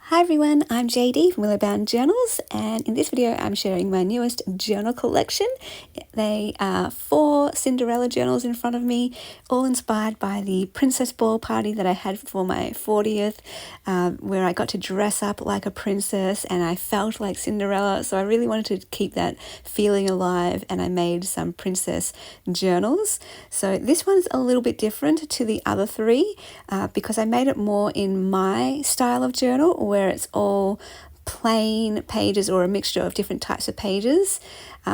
Hi everyone, I'm JD from Willowbound Journals, and in this video I'm sharing my newest journal collection. They are 4 Cinderella journals in front of me, all inspired by the princess ball party that I had for my 40th, where I got to dress up like a princess and I felt like Cinderella, so I really wanted to keep that feeling alive, and I made some princess journals. So this one's a little bit different to the other 3 because I made it more in my style of journal, where it's all plain pages or a mixture of different types of pages.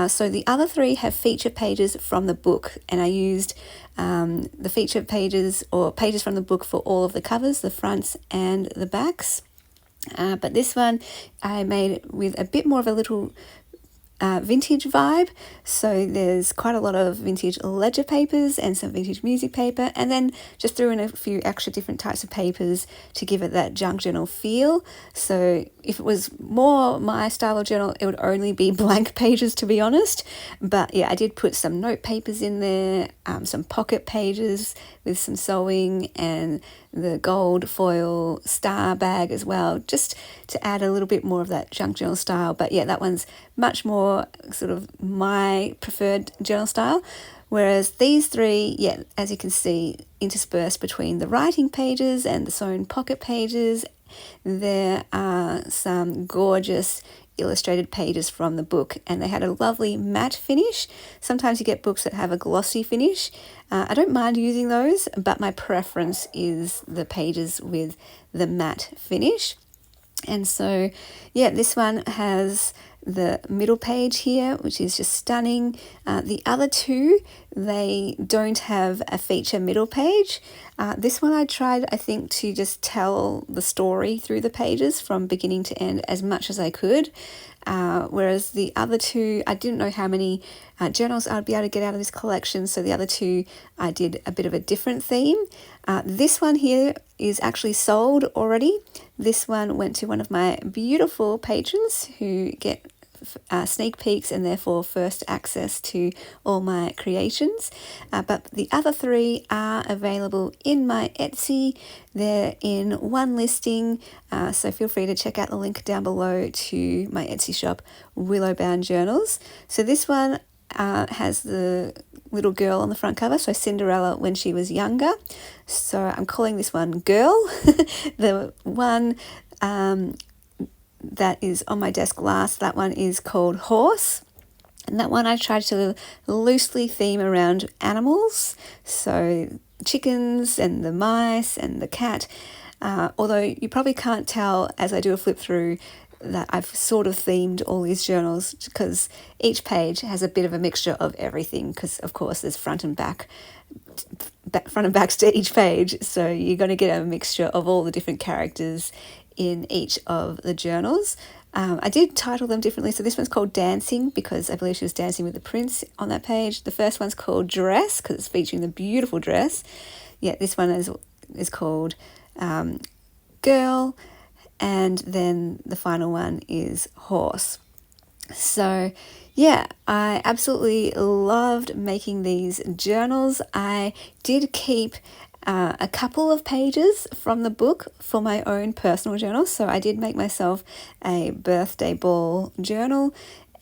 So the other 3 have feature pages from the book, and I used the feature pages or pages from the book for all of the covers, the fronts and the backs. But this one I made with a bit more of a little vintage vibe. So there's quite a lot of vintage ledger papers and some vintage music paper, and then just threw in a few extra different types of papers to give it that junk journal feel. So if it was more my style of journal, it would only be blank pages, to be honest. But yeah, I did put some note papers in there, some pocket pages with some sewing, and the gold foil star bag as well, just to add a little bit more of that junk journal style. But yeah, that one's much more sort of my preferred journal style. Whereas these 3, yeah, as you can see, interspersed between the writing pages and the sewn pocket pages, there are some gorgeous illustrated pages from the book, and they had a lovely matte finish. Sometimes you get books that have a glossy finish. I don't mind using those, but my preference is the pages with the matte finish. And so, yeah, this one has the middle page here, which is just stunning. The other 2, they don't have a feature middle page. This one I tried, I think, to just tell the story through the pages from beginning to end as much as I could. Whereas the other 2, I didn't know how many journals I'd be able to get out of this collection, so the other 2 I did a bit of a different theme. This one here is actually sold already. This one went to one of my beautiful patrons who get sneak peeks and therefore first access to all my creations. But the other 3 are available in my Etsy. They're in one listing, so feel free to check out the link down below to my Etsy shop, Willowbound Journals. So this one has the little girl on the front cover, so Cinderella when she was younger. So I'm calling this one Girl. The one that is on my desk last, that one is called Horse. And that one I tried to loosely theme around animals, so chickens and the mice and the cat. Although you probably can't tell as I do a flip through that I've sort of themed all these journals, because each page has a bit of a mixture of everything, because of course there's front and backs to each page, so you're going to get a mixture of all the different characters in each of the journals. I did title them differently. So this one's called Dancing because I believe she was dancing with the prince on that page. The first one's called Dress because it's featuring the beautiful dress. Yeah, this one is called Girl, and then the final one is Horse. So yeah, I absolutely loved making these journals. I did keep a couple of pages from the book for my own personal journal. So I did make myself a birthday ball journal,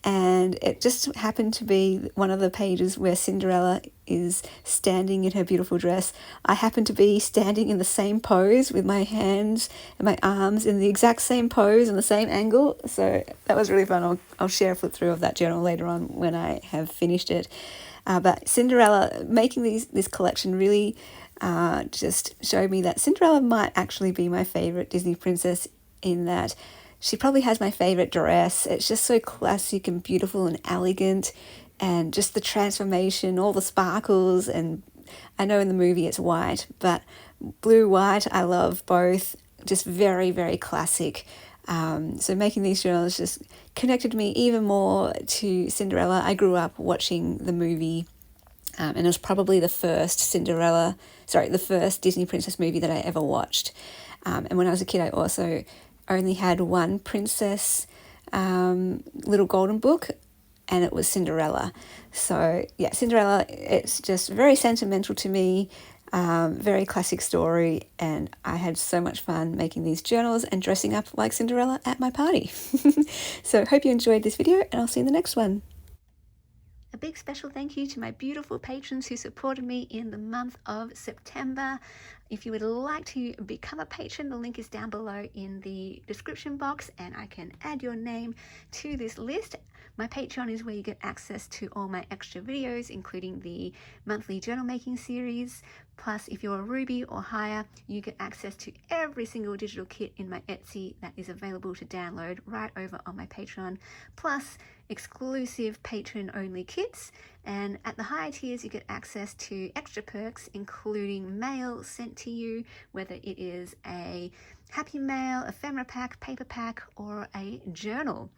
and it just happened to be one of the pages where Cinderella is standing in her beautiful dress. I happened to be standing in the same pose with my hands and my arms in the exact same pose and the same angle. So that was really fun. I'll share a flip through of that journal later on when I have finished it. But Cinderella, making this collection really just showed me that Cinderella might actually be my favorite Disney princess, in that she probably has my favorite dress. It's just so classic and beautiful and elegant, and just the transformation, all the sparkles. And I know in the movie it's white, but blue, white, I love both. Just very, very classic. So making these journals just connected me even more to Cinderella. I grew up watching the movie, and it was probably the first Disney princess movie that I ever watched. And when I was a kid, I also only had one princess little golden book, and it was Cinderella. So yeah, Cinderella, it's just very sentimental to me. Very classic story, and I had so much fun making these journals and dressing up like Cinderella at my party. So hope you enjoyed this video, and I'll see you in the next one. A big special thank you to my beautiful patrons who supported me in the month of September. If you would like to become a patron, the link is down below in the description box, and I can add your name to this list. My Patreon is where you get access to all my extra videos, including the monthly journal making series. Plus, if you're a Ruby or higher, you get access to every single digital kit in my Etsy that is available to download right over on my Patreon. Plus, exclusive patron-only kits, and at the higher tiers you get access to extra perks, including mail sent to you, whether it is a happy mail, ephemera pack, paper pack, or a journal.